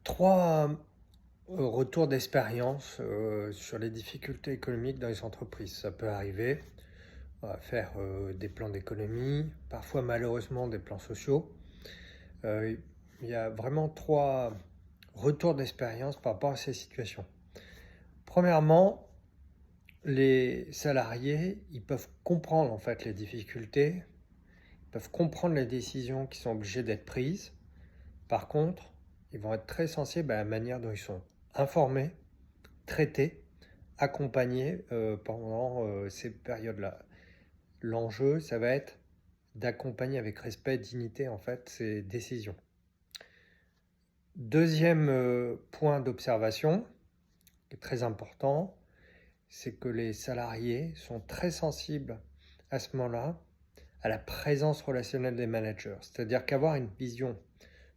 Trois retours d'expérience sur les difficultés économiques dans les entreprises. Ça peut arriver, on va faire des plans d'économie, parfois malheureusement des plans sociaux. Il y a vraiment trois retours d'expérience par rapport à ces situations. Premièrement, les salariés, ils peuvent comprendre en fait les difficultés, ils peuvent comprendre les décisions qui sont obligées d'être prises. Par contre, ils vont être très sensibles à la manière dont ils sont informés, traités, accompagnés pendant ces périodes-là. L'enjeu, ça va être d'accompagner avec respect et dignité en fait ces décisions. Deuxième point d'observation, qui est très important, c'est que les salariés sont très sensibles à ce moment-là à la présence relationnelle des managers. C'est-à-dire qu'avoir une vision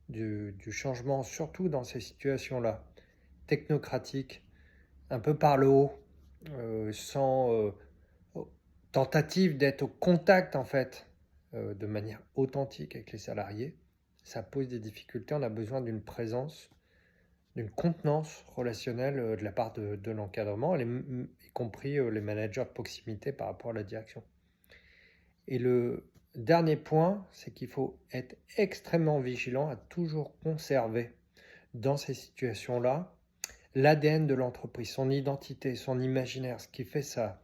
du changement, surtout dans ces situations-là, technocratiques, un peu par le haut, sans tentative d'être au contact en fait, de manière authentique avec les salariés, ça pose des difficultés. On a besoin d'une présence, d'une contenance relationnelle de la part de l'encadrement, y compris les managers de proximité par rapport à la direction. Et le dernier point, c'est qu'il faut être extrêmement vigilant à toujours conserver dans ces situations-là l'ADN de l'entreprise, son identité, son imaginaire, ce qui fait sa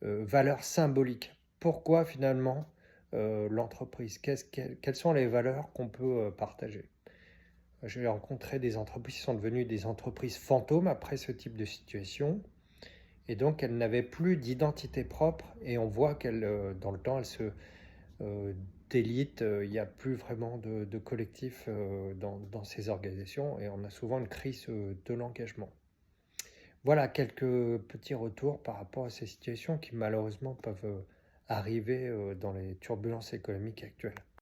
valeur symbolique. Pourquoi finalement l'entreprise? Quelles sont les valeurs qu'on peut partager? J'ai rencontré des entreprises qui sont devenues des entreprises fantômes après ce type de situation. Et donc, elles n'avaient plus d'identité propre. Et on voit qu'elles, dans le temps, elles se délitent. Il n'y a plus vraiment de collectif dans ces organisations. Et on a souvent une crise de l'engagement. Voilà quelques petits retours par rapport à ces situations qui malheureusement peuvent arriver dans les turbulences économiques actuelles.